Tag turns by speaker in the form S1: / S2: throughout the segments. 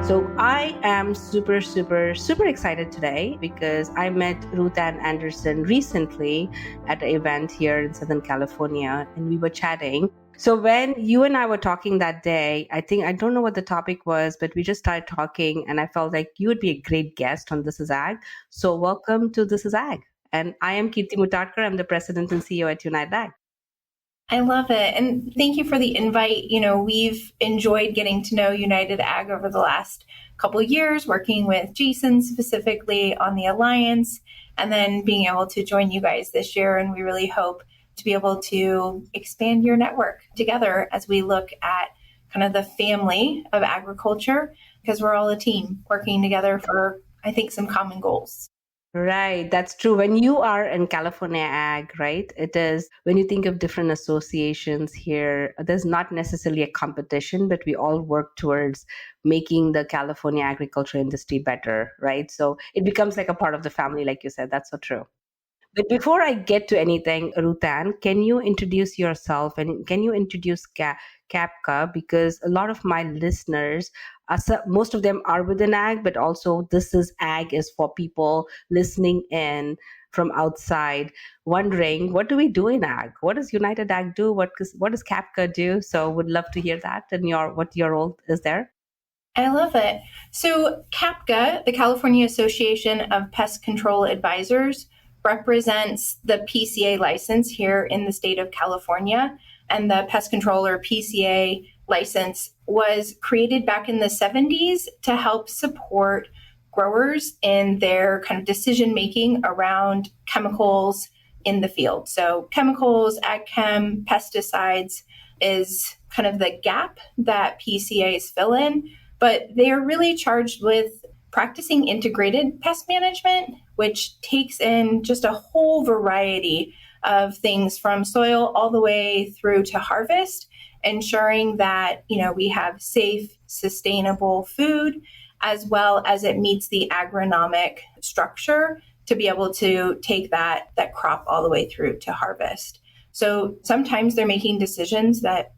S1: So I am super excited today because I met Ruthann Anderson recently at an event here in Southern California, and we were chatting. So when you and I were talking that day, I don't know what the topic was, but we just started talking, and I felt like you would be a great guest on This Is Ag. So welcome to This Is Ag. And I am Kirti Mutarkar. I'm the president and CEO at United Ag.
S2: I love it. And thank you for the invite. We've enjoyed getting to know United Ag over the last couple of years, working with Jason specifically on the Alliance, and then being able to join you guys this year. And we really hope to be able to expand your network together as we look at kind of the family of agriculture, because we're all a team working together for, I think, some common goals.
S1: Right, that's true. When you are in California Ag, right, it is when you think of different associations here, there's not necessarily a competition, but we all work towards making the California agriculture industry better, right? So it becomes like a part of the family, like you said. That's so true. But before I get to anything, Ruthann, can you introduce yourself and can you introduce CAPCA? Because a lot of my listeners, most of them are within ag, but also this is ag is for people listening in from outside, wondering what do we do in ag? What does United Ag do? What does CAPCA do? So would love to hear that and what your role is there.
S2: I love it. So CAPCA, the California Association of Pest Control Advisors, represents the PCA license here in the state of California. And the pest control or PCA license was created back in the 70s to help support growers in their kind of decision making around chemicals in the field. So chemicals, ag chem, pesticides is kind of the gap that PCAs fill in, but they are really charged with practicing integrated pest management, which takes in just a whole variety of things from soil all the way through to harvest, ensuring that we have safe, sustainable food, as well as it meets the agronomic structure to be able to take that crop all the way through to harvest. So sometimes they're making decisions that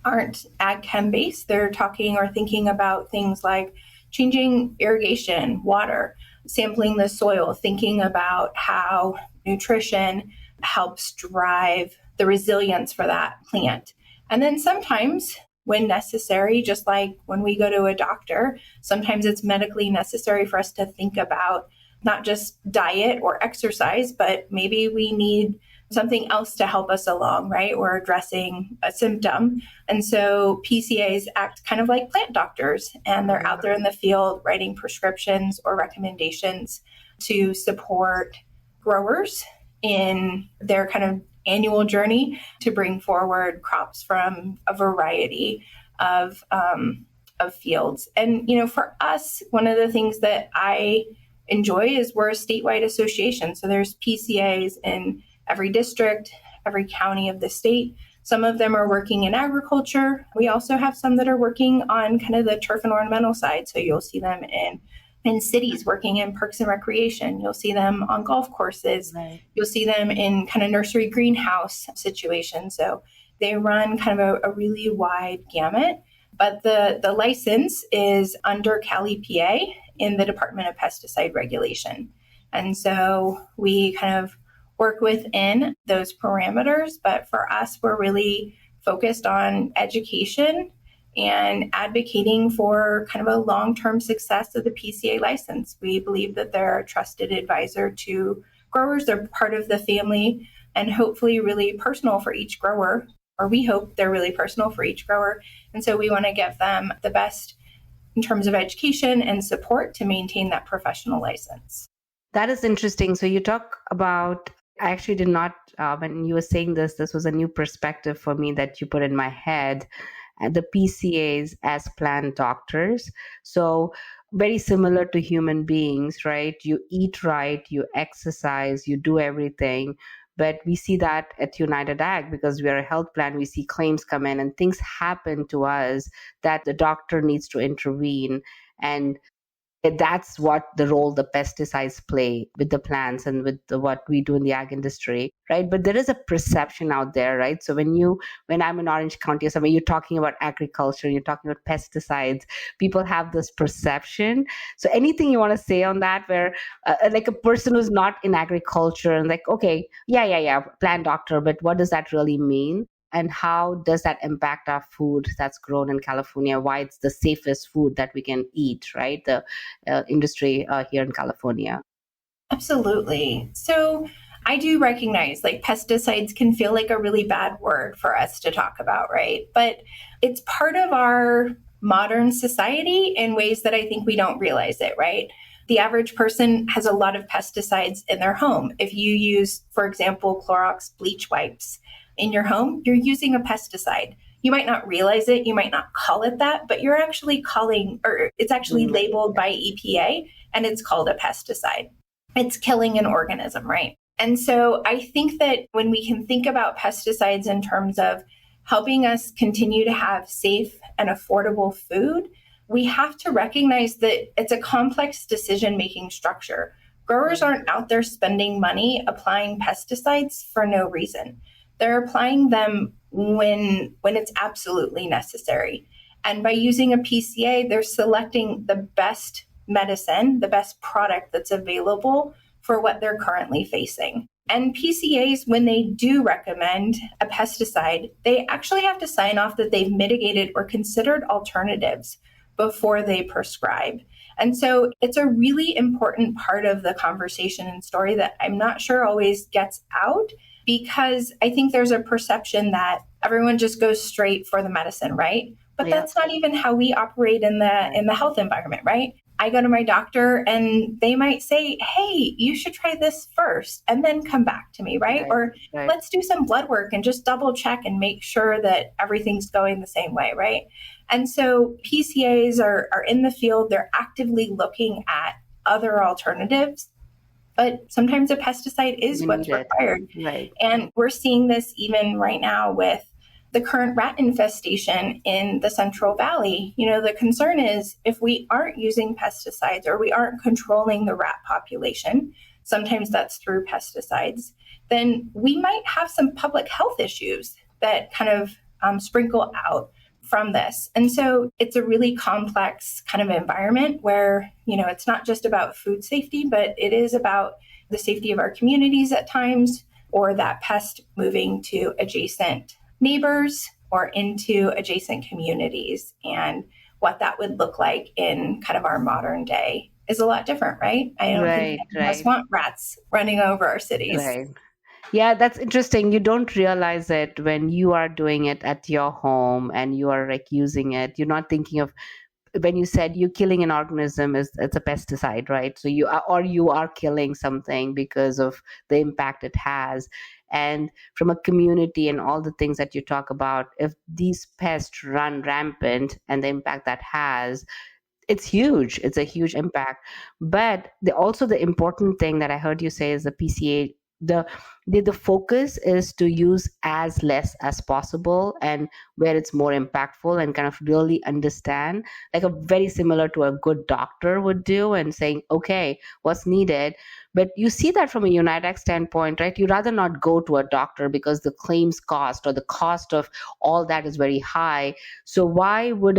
S2: aren't ag chem based. They're talking or thinking about things like changing irrigation, water, sampling the soil, thinking about how nutrition helps drive the resilience for that plant. And then sometimes when necessary, just like when we go to a doctor, sometimes it's medically necessary for us to think about not just diet or exercise, but maybe we need something else to help us along, right? We're addressing a symptom. And so PCAs act kind of like plant doctors, and they're out there in the field writing prescriptions or recommendations to support growers in their kind of annual journey to bring forward crops from a variety of fields. And, for us, one of the things that I enjoy is we're a statewide association. So there's PCAs in every district, every county of the state. Some of them are working in agriculture. We also have some that are working on kind of the turf and ornamental side. So you'll see them in cities working in parks and recreation. You'll see them on golf courses. Right. You'll see them in kind of nursery greenhouse situations. So they run kind of a really wide gamut. But the license is under Cali, PA in the Department of Pesticide Regulation. And so we kind of work within those parameters. But for us, we're really focused on education and advocating for kind of a long-term success of the PCA license. We believe that they're a trusted advisor to growers. They're part of the family and hopefully really personal for each grower, or we hope they're really personal for each grower. And so we want to give them the best in terms of education and support to maintain that professional license.
S1: That is interesting. So you talk about, I actually did not, when you were saying this was a new perspective for me that you put in my head, the PCAs as plant doctors. So very similar to human beings, right? You eat right, you exercise, you do everything. But we see that at United Ag because we are a health plan. We see claims come in and things happen to us that the doctor needs to intervene. And That's what the role the pesticides play with the plants and with what we do in the ag industry, right? But there is a perception out there, right? So when I'm in Orange County or somewhere, you're talking about agriculture, you're talking about pesticides, people have this perception. So anything you want to say on that, where like a person who's not in agriculture and like, okay, yeah, plant doctor, but what does that really mean? And how does that impact our food that's grown in California? Why it's the safest food that we can eat, right? The industry here in California.
S2: Absolutely. So I do recognize like pesticides can feel like a really bad word for us to talk about, right? But it's part of our modern society in ways that I think we don't realize it, right? The average person has a lot of pesticides in their home. If you use, for example, Clorox bleach wipes in your home, you're using a pesticide. You might not realize it, you might not call it that, but you're actually calling, or it's actually labeled by EPA, and it's called a pesticide. It's killing an organism, right? And so I think that when we can think about pesticides in terms of helping us continue to have safe and affordable food, we have to recognize that it's a complex decision-making structure. Growers aren't out there spending money applying pesticides for no reason. They're applying them when it's absolutely necessary. And by using a PCA, they're selecting the best medicine, the best product that's available for what they're currently facing. And PCAs, when they do recommend a pesticide, they actually have to sign off that they've mitigated or considered alternatives before they prescribe. And so it's a really important part of the conversation and story that I'm not sure always gets out, because I think there's a perception that everyone just goes straight for the medicine, right? But that's not even how we operate in the health environment, right? I go to my doctor and they might say, hey, you should try this first and then come back to me, right? Or let's do some blood work and just double check and make sure that everything's going the same way, right? And so PCAs are in the field, they're actively looking at other alternatives, but sometimes a pesticide is what's required.
S1: Right.
S2: And we're seeing this even right now with the current rat infestation in the Central Valley. You know, the concern is if we aren't using pesticides or we aren't controlling the rat population, sometimes that's through pesticides, then we might have some public health issues that kind of sprinkle out from this. And so it's a really complex kind of environment where, you know, it's not just about food safety, but it is about the safety of our communities at times, or that pest moving to adjacent neighbors or into adjacent communities. And what that would look like in kind of our modern day is a lot different, right? I don't think any of us want rats running over our cities.
S1: Right. Yeah, that's interesting. You don't realize it when you are doing it at your home and you are like using it. You're not thinking of, when you said you killing an organism, it's a pesticide, right? So you are killing something because of the impact it has. And from a community and all the things that you talk about, if these pests run rampant and the impact that has, it's huge. It's a huge impact. But also the important thing that I heard you say is the PCA, the focus is to use as less as possible, and where it's more impactful, and kind of really understand, like a very similar to a good doctor would do, and saying, okay, what's needed. But you see that from a United standpoint, right? You rather not go to a doctor because the claims cost or the cost of all that is very high. So why would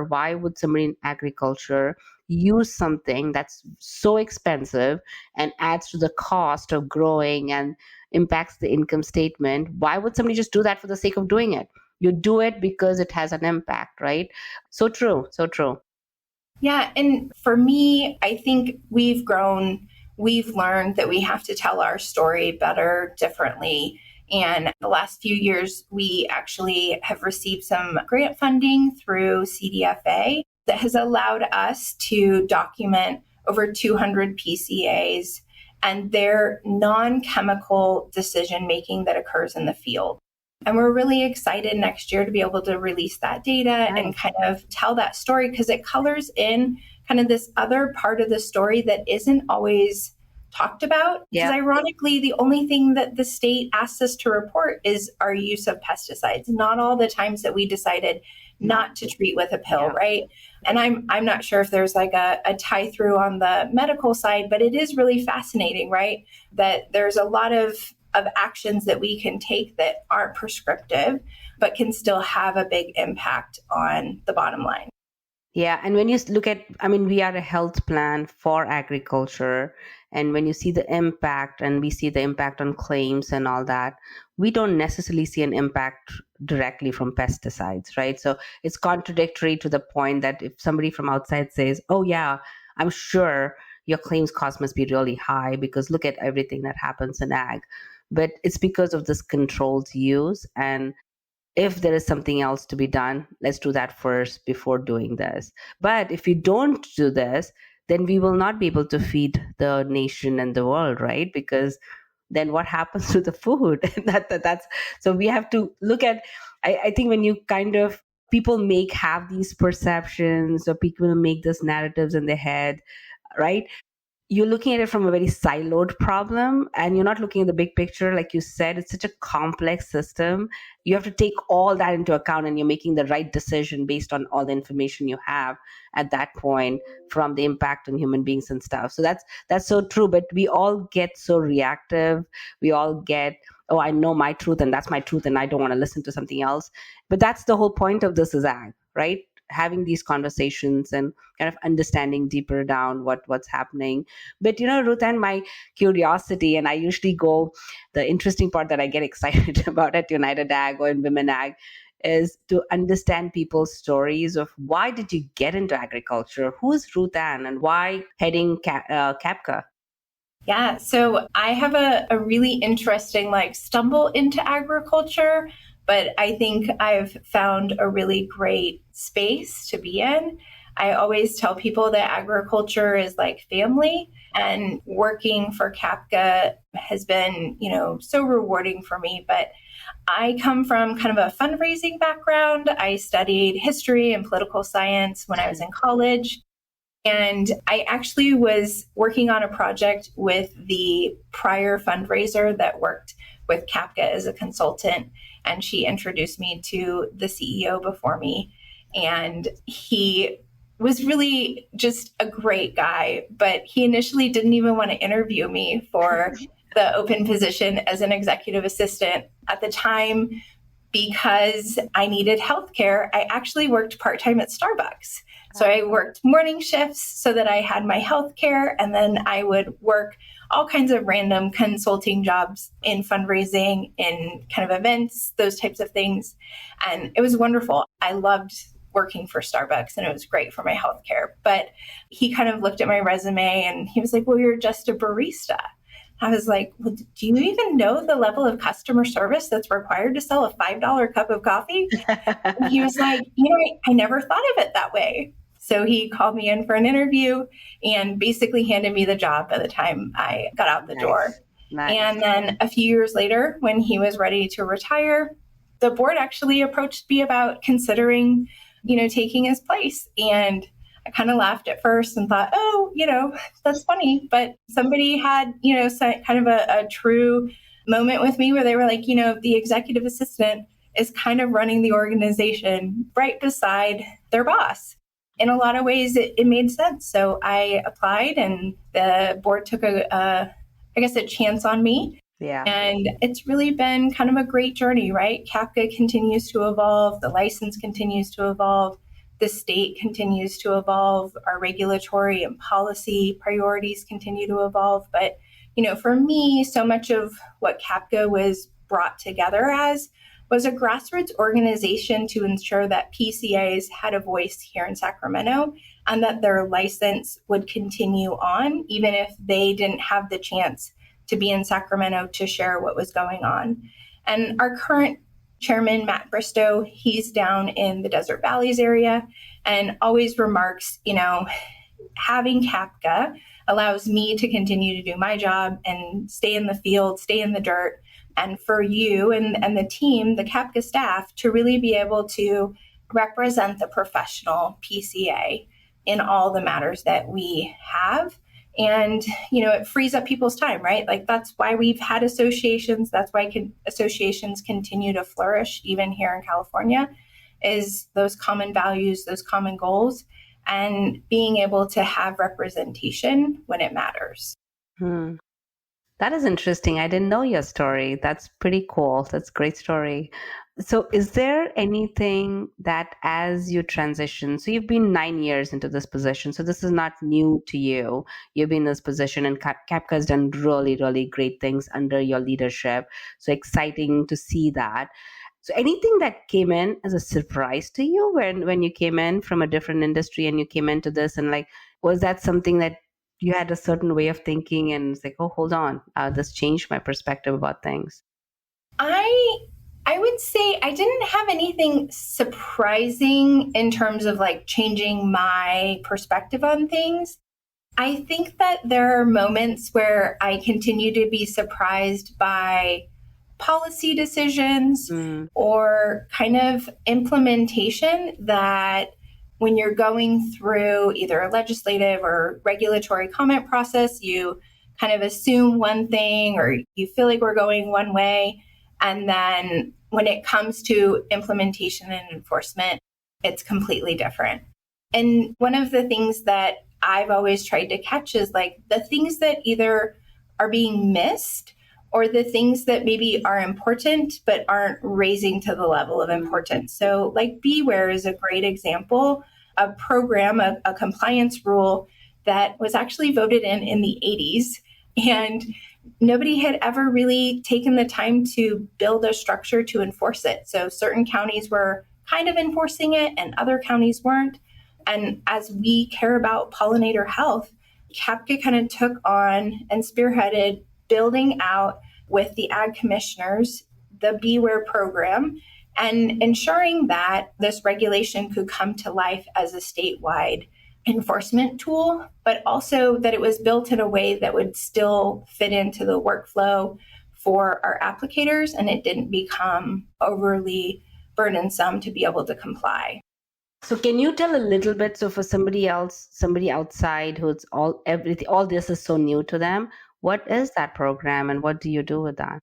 S1: why would somebody in agriculture use something that's so expensive and adds to the cost of growing and impacts the income statement? Why would somebody just do that for the sake of doing it? You do it because it has an impact, right? So true, so true.
S2: Yeah, and for me, I think we've grown, we've learned that we have to tell our story better, differently. And the last few years, we actually have received some grant funding through CDFA that has allowed us to document over 200 PCAs and their non-chemical decision-making that occurs in the field. And we're really excited next year to be able to release that data and kind of tell that story, because it colors in kind of this other part of the story that isn't always talked about. Because
S1: Yeah.
S2: ironically, the only thing that the state asks us to report is our use of pesticides, not all the times that we decided not to treat with a pill,
S1: Yeah.
S2: right? And I'm not sure if there's like a tie through on the medical side, but it is really fascinating, right? That there's a lot of actions that we can take that aren't prescriptive, but can still have a big impact on the bottom line.
S1: Yeah, and when you look at, I mean, we are a health plan for agriculture, and when you see the impact, and we see the impact on claims and all that, we don't necessarily see an impact directly from pesticides, right? So it's contradictory to the point that if somebody from outside says, "Oh yeah, I'm sure your claims cost must be really high because look at everything that happens in ag," but it's because of this controlled use. And if there is something else to be done, let's do that first before doing this. But if we don't do this, then we will not be able to feed the nation and the world, right? Because then what happens to the food? That's so we have to look at. I think when you kind of people have these perceptions, or people make these narratives in their head, right? You're looking at it from a very siloed problem, and you're not looking at the big picture. Like you said, it's such a complex system. You have to take all that into account, and you're making the right decision based on all the information you have at that point from the impact on human beings and stuff. So that's so true. But we all get so reactive. We all get, oh, I know my truth and that's my truth and I don't want to listen to something else. But that's the whole point of this is ag, right? Having these conversations and kind of understanding deeper down what's happening. But Ruthann, my curiosity, and I usually go, the interesting part that I get excited about at United Ag or in Women Ag is to understand people's stories of why did you get into agriculture? Who's Ruthann and why heading CAPCA?
S2: Yeah, so I have a really interesting stumble into agriculture, but I think I've found a really great space to be in. I always tell people that agriculture is like family, and working for CAPCA has been, so rewarding for me. But I come from kind of a fundraising background. I studied history and political science when I was in college. And I actually was working on a project with the prior fundraiser that worked with CAPCA as a consultant. And she introduced me to the CEO before me. And he was really just a great guy, but he initially didn't even want to interview me for the open position as an executive assistant. At the time, because I needed healthcare, I actually worked part-time at Starbucks. So I worked morning shifts so that I had my healthcare, and then I would work all kinds of random consulting jobs in fundraising, in kind of events, those types of things. And it was wonderful. I loved working for Starbucks, and it was great for my healthcare. But he kind of looked at my resume and he was like, "Well, you're just a barista." I was like, "Well, do you even know the level of customer service that's required to sell a $5 cup of coffee?" And he was like, I never thought of it that way. So he called me in for an interview and basically handed me the job by the time I got out the door.
S1: Nice.
S2: And then a few years later, when he was ready to retire, the board actually approached me about considering, taking his place. And I kind of laughed at first and thought, oh, that's funny. But somebody had, kind of a true moment with me where they were like, the executive assistant is kind of running the organization right beside their boss. In a lot of ways, it made sense. So I applied, and the board took a chance on me.
S1: Yeah.
S2: And it's really been kind of a great journey, right? CAPCA continues to evolve. The license continues to evolve. The state continues to evolve. Our regulatory and policy priorities continue to evolve. But, for me, so much of what CAPCA was brought together as was a grassroots organization to ensure that PCAs had a voice here in Sacramento and that their license would continue on, even if they didn't have the chance to be in Sacramento to share what was going on. And our current chairman, Matt Bristow, he's down in the Desert Valleys area and always remarks, having CAPCA allows me to continue to do my job and stay in the field, stay in the dirt, and for you and the team, the CAPCA staff, to really be able to represent the professional PCA in all the matters that we have And, it frees up people's time, right? Like that's why we've had associations. That's why associations continue to flourish even here in California, is those common values, those common goals, and being able to have representation when it matters.
S1: Hmm. That is interesting. I didn't know your story. That's pretty cool. That's a great story. So, is there anything that as you transition, so you've been 9 years into this position, so this is not new to you. You've been in this position, and CAPCA has done really, really great things under your leadership. So exciting to see that. So, anything that came in as a surprise to you when you came in from a different industry and you came into this, and like, was that something that you had a certain way of thinking and it's like, oh, hold on, this changed my perspective about things?
S2: I would say I didn't have anything surprising in terms of like changing my perspective on things. I think that there are moments where I continue to be surprised by policy decisions
S1: Mm.
S2: or kind of implementation that when you're going through either a legislative or regulatory comment process, you kind of assume one thing or you feel like we're going one way. And then when it comes to implementation and enforcement, it's completely different. And one of the things that I've always tried to catch is like the things that either are being missed or the things that maybe are important but aren't raising to the level of importance. So, like Beware is a great example, a program, a compliance rule that was actually voted in the 80s. And nobody had ever really taken the time to build a structure to enforce it. So, certain counties were kind of enforcing it and other counties weren't. And as we care about pollinator health, CAPCA kind of took on and spearheaded building out with the ag commissioners the Beware program and ensuring that this regulation could come to life as a statewide enforcement tool, but also that it was built in a way that would still fit into the workflow for our applicators and it didn't become overly burdensome to be able to comply.
S1: So can you tell a little bit, so for somebody else, somebody outside who's all this is so new to them, what is that program and what do you do with that?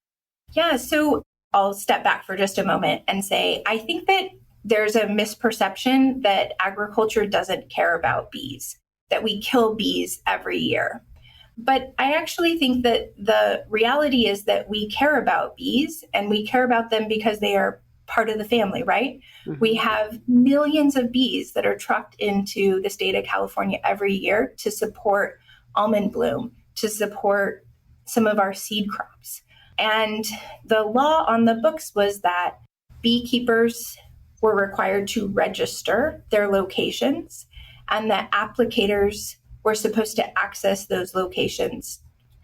S2: Yeah, so I'll step back for just a moment and say I think that there's a misperception that agriculture doesn't care about bees, that we kill bees every year. But I actually think that the reality is that we care about bees and we care about them because they are part of the family, right? Mm-hmm. We have millions of bees that are trucked into the state of California every year to support almond bloom, to support some of our seed crops. And the law on the books was that beekeepers were required to register their locations and that applicators were supposed to access those locations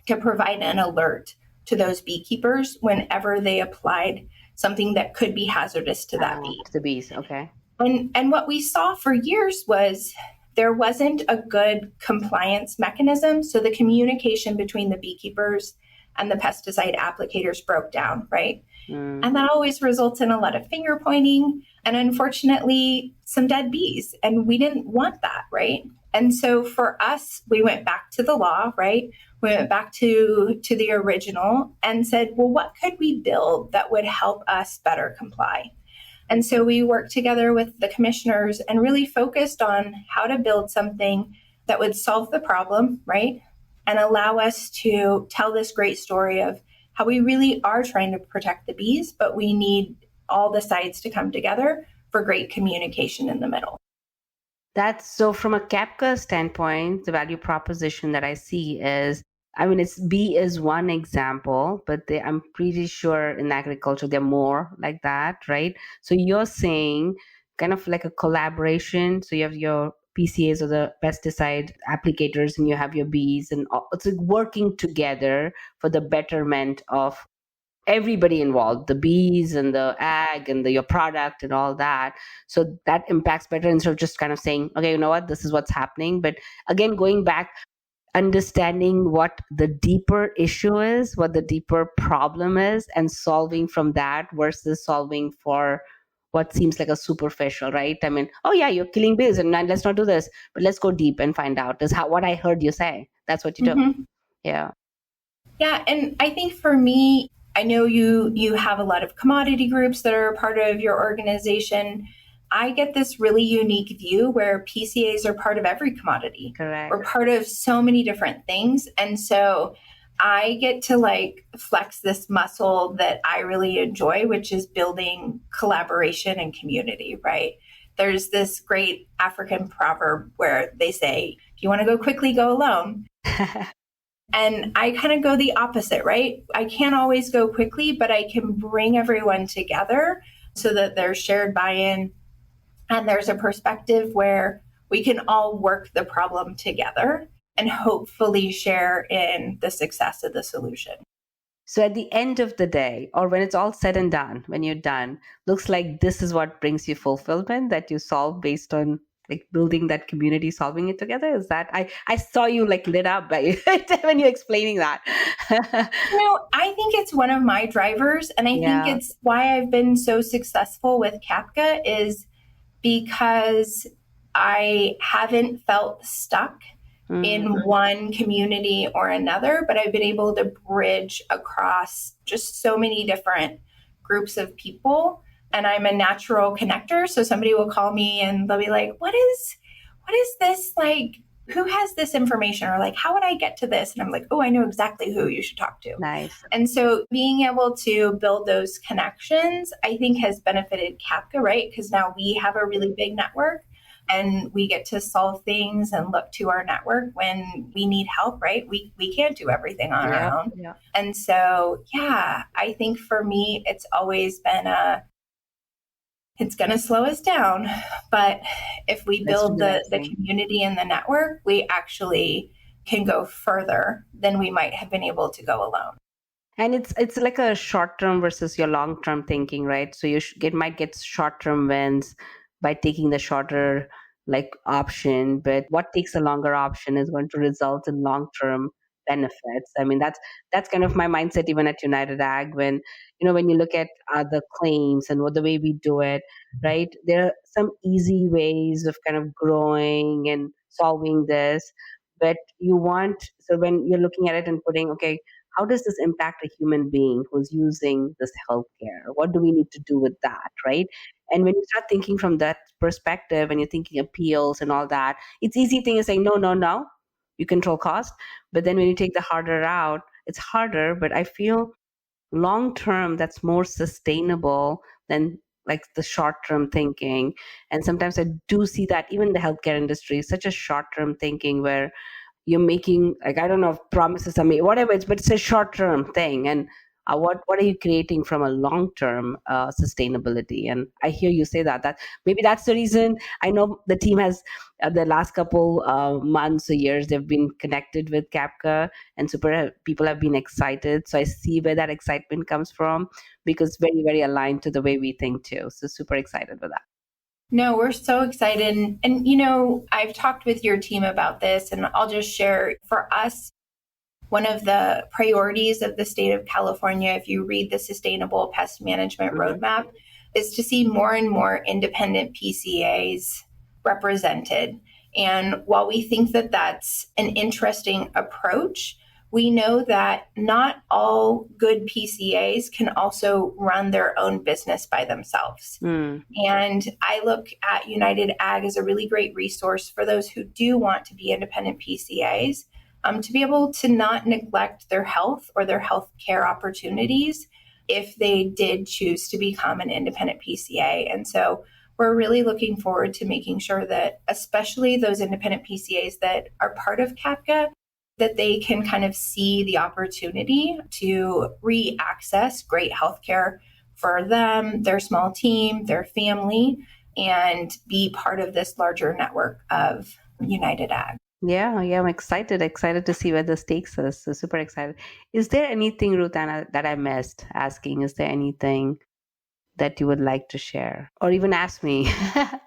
S2: to provide an alert to those beekeepers whenever they applied something that could be hazardous to that bee.
S1: To the bees, okay.
S2: And what we saw for years was there wasn't a good compliance mechanism. So the communication between the beekeepers and the pesticide applicators broke down, right? Mm. And that always results in a lot of finger pointing and unfortunately some dead bees. And we didn't want that, right? And so for us, we went back to the law, right? We went back to the original and said, well, what could we build that would help us better comply? And so we worked together with the commissioners and really focused on how to build something that would solve the problem, right? And allow us to tell this great story of how we really are trying to protect the bees, but we need all the sides to come together for great communication in the middle.
S1: That's so from a CAPCA standpoint, the value proposition that I see is, I mean, it's bee is one example, but I'm pretty sure in agriculture, they're more like that, right? So you're saying kind of like a collaboration. So you have your PCAs or the pesticide applicators and you have your bees and it's like working together for the betterment of everybody involved, the bees and the ag and your product and all that. So that impacts better instead of just kind of saying, okay, you know what, this is what's happening. But again, going back, understanding what the deeper issue is, what the deeper problem is, and solving from that versus solving for what seems like a superficial, right? I mean, oh yeah, you're killing bees and let's not do this, but let's go deep and find out. Is how what I heard you say. That's what you do.
S2: Mm-hmm.
S1: Yeah.
S2: Yeah, and I think for me, I know you have a lot of commodity groups that are a part of your organization. I get this really unique view where PCAs are part of every commodity.
S1: Correct.
S2: We're part of so many different things. And so I get to like flex this muscle that I really enjoy, which is building collaboration and community, right? There's this great African proverb where they say, if you want to go quickly, go alone. And I kind of go the opposite, right? I can't always go quickly, but I can bring everyone together so that there's shared buy-in and there's a perspective where we can all work the problem together and hopefully share in the success of the solution.
S1: So at the end of the day, or when it's all said and done, when you're done, looks like this is what brings you fulfillment, that you solve based on like building that community, solving it together. Is that I saw you like lit up by when you're explaining that.
S2: I think it's one of my drivers, and I
S1: Yeah.
S2: think it's why I've been so successful with CAPCA is because I haven't felt stuck in one community or another, but I've been able to bridge across just so many different groups of people. And I'm a natural connector. So somebody will call me and they'll be like, what is this? Like, who has this information? Or like, how would I get to this? And I'm like, oh, I know exactly who you should talk to.
S1: Nice.
S2: And so being able to build those connections, I think has benefited CAPCA, right? Because now we have a really big network and we get to solve things and look to our network when we need help, right? We can't do everything on our own.
S1: Yeah.
S2: And so, yeah, I think for me, it's always been it's going to slow us down. But if we build the community and the network, we actually can go further than we might have been able to go alone.
S1: And it's like a short term versus your long term thinking, right? So you might get short term wins by taking the shorter like option, but what takes a longer option is going to result in long term benefits. I mean, that's kind of my mindset even at United Ag. When when you look at the claims and what the way we do it, right? There are some easy ways of kind of growing and solving this, but when you're looking at it and putting, okay, how does this impact a human being who's using this healthcare? What do we need to do with that, right? And when you start thinking from that perspective and you're thinking appeals and all that, it's easy thing is saying, no, no, no, you control cost. But then when you take the harder route, it's harder, but I feel long term that's more sustainable than like the short term thinking. And sometimes I do see that even the healthcare industry is such a short term thinking where you're making, like, I don't know if promises are made, whatever but it's a short term thing. And what are you creating from a long term sustainability? And I hear you say that maybe that's the reason. I know the team has the last couple months or years they've been connected with CAPCA, and super people have been excited. So I see where that excitement comes from, because very, very aligned to the way we think too. So super excited with that.
S2: No, we're so excited. And I've talked with your team about this, and I'll just share for us, one of the priorities of the state of California, if you read the Sustainable Pest Management Roadmap, is to see more and more independent PCAs represented. And while we think that that's an interesting approach, we know that not all good PCAs can also run their own business by themselves. And I look at United Ag as a really great resource for those who do want to be independent PCAs, to be able to not neglect their health or their health care opportunities if they did choose to become an independent PCA. And so we're really looking forward to making sure that, especially those independent PCAs that are part of CAPCA, that they can kind of see the opportunity to re-access great healthcare for them, their small team, their family, and be part of this larger network of United Ag.
S1: Yeah, I'm excited to see where this takes us. So super excited. Is there anything, Ruthann, that I missed asking? Is there anything that you would like to share or even ask me?
S2: I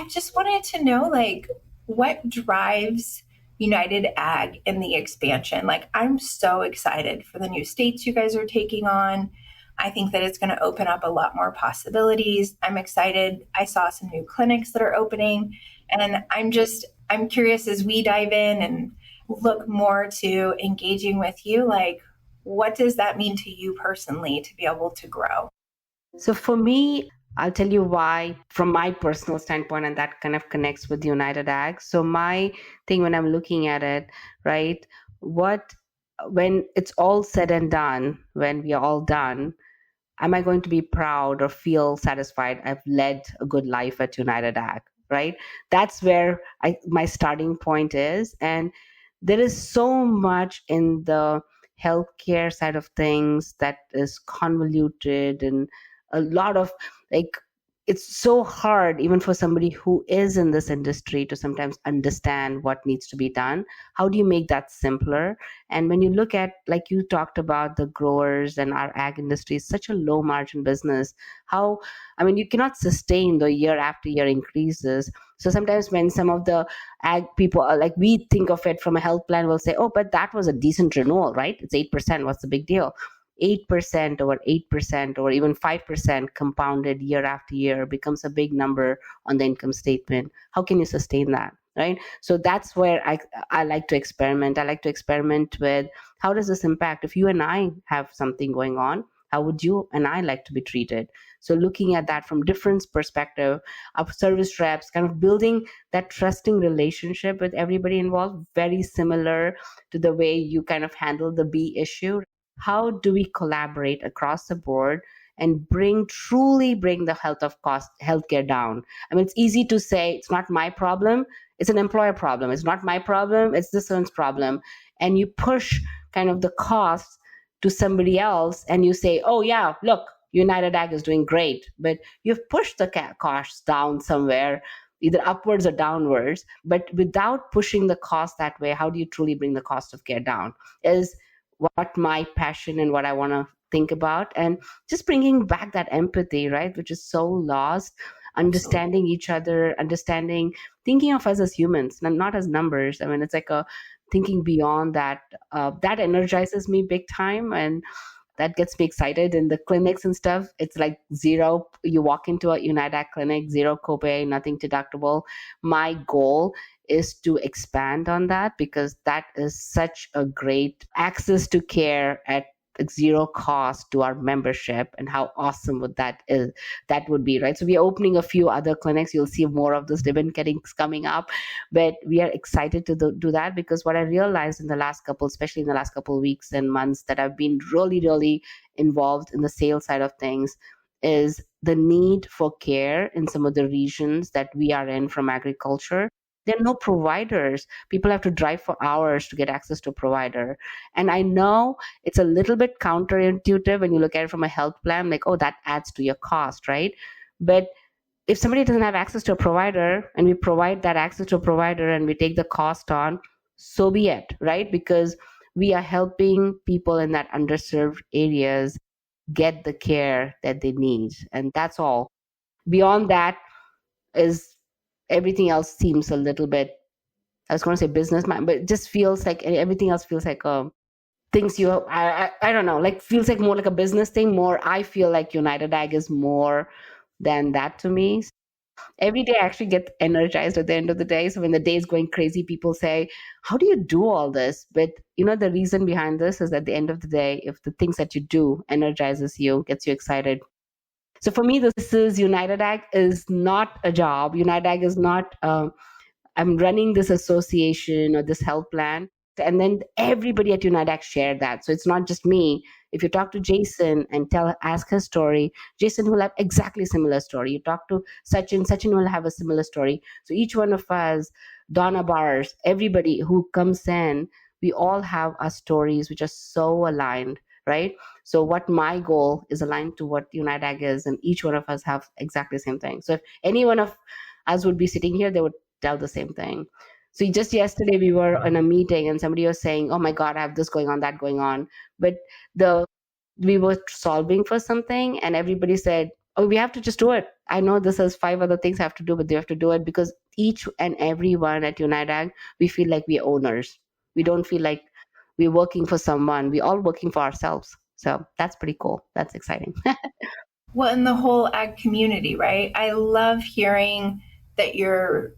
S2: just wanted to know, like, what drives United Ag in the expansion? Like, I'm so excited for the new states you guys are taking on. I think that it's going to open up a lot more possibilities. I'm excited. I saw some new clinics that are opening, and I'm curious as we dive in and look more to engaging with you, like, what does that mean to you personally to be able to grow?
S1: So for me, I'll tell you why from my personal standpoint, and that kind of connects with United Ag. So my thing when I'm looking at it, right, what when it's all said and done, when we are all done, am I going to be proud or feel satisfied I've led a good life at United Ag, right? That's where my starting point is. And there is so much in the healthcare side of things that is convoluted and a lot of like it's so hard even for somebody who is in this industry to sometimes understand what needs to be done. How do you make that simpler? And when you look at, like you talked about, the growers and our ag industry is such a low margin business. How, I mean, you cannot sustain the year after year increases. So sometimes when some of the ag people are like, we think of it from a health plan, will say, oh, but that was a decent renewal, right? It's 8%. What's the big deal? 8% or 8% or even 5% compounded year after year becomes a big number on the income statement. How can you sustain that? Right. So that's where I like to experiment. I like to experiment with how does this impact if you and I have something going on? How would you and I like to be treated? So looking at that from different perspective of service reps, kind of building that trusting relationship with everybody involved, very similar to the way you kind of handle the B issue. How do we collaborate across the board and truly bring the healthcare down? I mean, it's easy to say it's not my problem. It's an employer problem. It's not my problem. It's this one's problem. And you push kind of the cost to somebody else and you say, oh, yeah, look, United Ag is doing great. But you've pushed the costs down somewhere, either upwards or downwards. But without pushing the cost that way, how do you truly bring the cost of care down? Is what my passion and what I want to think about. And just bringing back that empathy, right, which is so lost, understanding each other, thinking of us as humans and not as numbers. I mean, it's like a thinking beyond that. That energizes me big time. And that gets me excited in the clinics and stuff. It's like zero. You walk into a United clinic, zero copay, nothing deductible. My goal is to expand on that because that is such a great access to care at zero cost to our membership. And how awesome that would be, right? So we are opening a few other clinics. You'll see more of those ribbon cuttings coming up, but we are excited to do that because what I realized in the last couple, especially in the last couple of weeks and months that I've been really, really involved in the sales side of things, is the need for care in some of the regions that we are in from agriculture. There are no providers. People have to drive for hours to get access to a provider. And I know it's a little bit counterintuitive when you look at it from a health plan, like, oh, that adds to your cost, right? But if somebody doesn't have access to a provider and we provide that access to a provider and we take the cost on, so be it, right? Because we are helping people in that underserved areas get the care that they need. And that's all. Beyond that is everything else seems a little bit, I was going to say business mind, but it just feels like everything else feels like things I don't know, like feels like more like a business thing. More, I feel like United Ag is more than that to me. Every day I actually get energized at the end of the day. So when the day is going crazy, people say, how do you do all this? But the reason behind this is at the end of the day, if the things that you do energizes you, gets you excited. So for me, this is United Ag is not a job. United Ag is not I'm running this association or this health plan. And then everybody at United shared that. So it's not just me. If you talk to Jason and ask his story, Jason will have exactly similar story. You talk to Sachin will have a similar story. So each one of us, Donna Bars, everybody who comes in, we all have our stories which are so aligned, right? So what my goal is aligned to what United is, and each one of us have exactly the same thing. So if any one of us would be sitting here, they would tell the same thing. So just yesterday we were in a meeting and somebody was saying, oh my God, I have this going on, that going on. But we were solving for something and everybody said, oh, we have to just do it. I know this has 5 other things I have to do, but they have to do it because each and every one at United, we feel like we're owners. We don't feel like we're working for someone. We're all working for ourselves. So that's pretty cool. That's exciting.
S2: Well, in the whole ag community, right? I love hearing that you're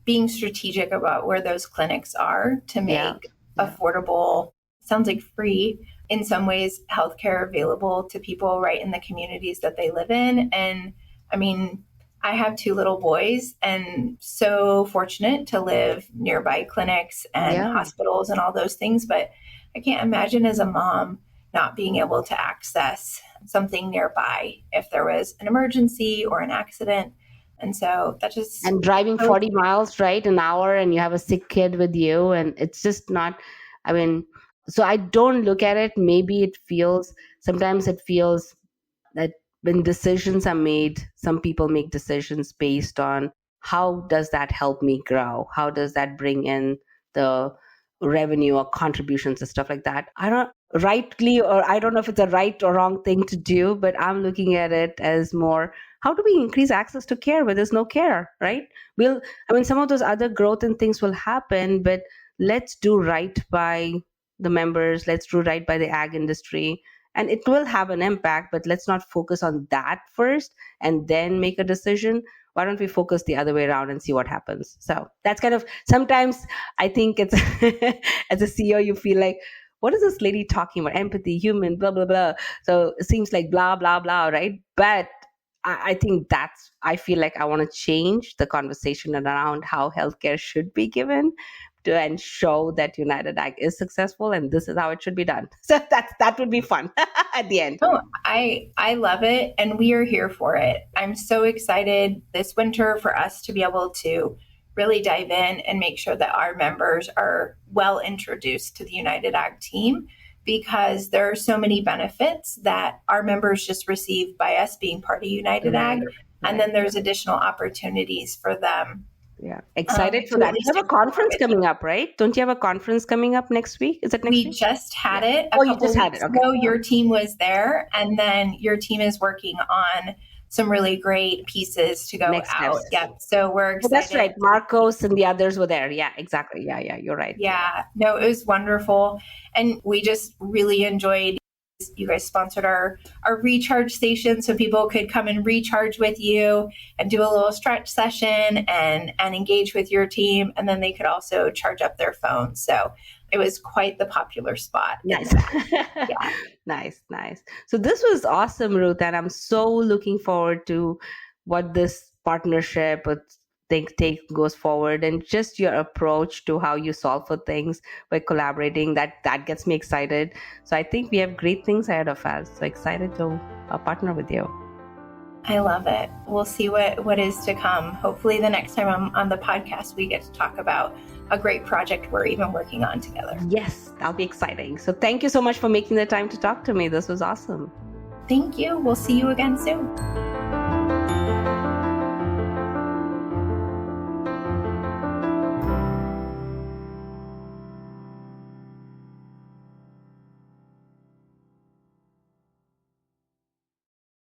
S2: being strategic about where those clinics are to
S1: Yeah.
S2: make affordable, sounds like free in some ways, healthcare available to people right in the communities that they live in. And I mean, I have 2 little boys and so fortunate to live nearby clinics and
S1: Yeah.
S2: hospitals and all those things. But I can't imagine as a mom not being able to access something nearby if there was an emergency or an accident. And so that just,
S1: And driving 40 miles, right, an hour, and you have a sick kid with you, and it's just not, I mean, so I don't look at it. Maybe sometimes it feels that when decisions are made, some people make decisions based on how does that help me grow? How does that bring in the revenue or contributions and stuff like that? I don't I don't know if it's a right or wrong thing to do, but I'm looking at it as more, how do we increase access to care where there's no care, right? Some of those other growth and things will happen, but let's do right by the members, let's do right by the ag industry, and it will have an impact, but let's not focus on that first and then make a decision. Why don't we focus the other way around and see what happens? So that's kind of, sometimes I think it's as a CEO you feel like, what is this lady talking about? Empathy, human, blah blah blah. So it seems like blah blah blah, right? But I think I feel like I want to change the conversation around how healthcare should be given to and show that United Ag is successful, and this is how it should be done. So that would be fun at the end.
S2: Oh, I love it, and we are here for it. I'm so excited this winter for us to be able to really dive in and make sure that our members are well introduced to the United Ag team, because there are so many benefits that our members just receive by us being part of United Ag. And then there's additional opportunities for them.
S1: Yeah, excited for that. You have a conference coming up, right? Don't you have a conference coming up next week? Is it next week?
S2: We just had it
S1: a couple weeks
S2: ago. Your team was there, and then your team is working on some really great pieces to go
S1: Next
S2: out.
S1: steps.
S2: Yeah, so we're excited.
S1: That's right. Marcos and the others were there. Yeah, exactly. Yeah, you're right.
S2: Yeah, no, it was wonderful. And we just really enjoyed, you guys sponsored our recharge station so people could come and recharge with you and do a little stretch session and engage with your team. And then they could also charge up their phones. So it was quite the popular spot.
S1: Nice. Yeah. Nice. So this was awesome, Ruth. And I'm so looking forward to what this partnership with Take goes forward, and just your approach to how you solve for things by collaborating. That gets me excited. So I think we have great things ahead of us. So excited to partner with you.
S2: I love it. We'll see what is to come. Hopefully the next time I'm on the podcast, we get to talk about a great project we're even working on together.
S1: Yes, that'll be exciting. So thank you so much for making the time to talk to me. This was awesome.
S2: Thank you. We'll see you again soon.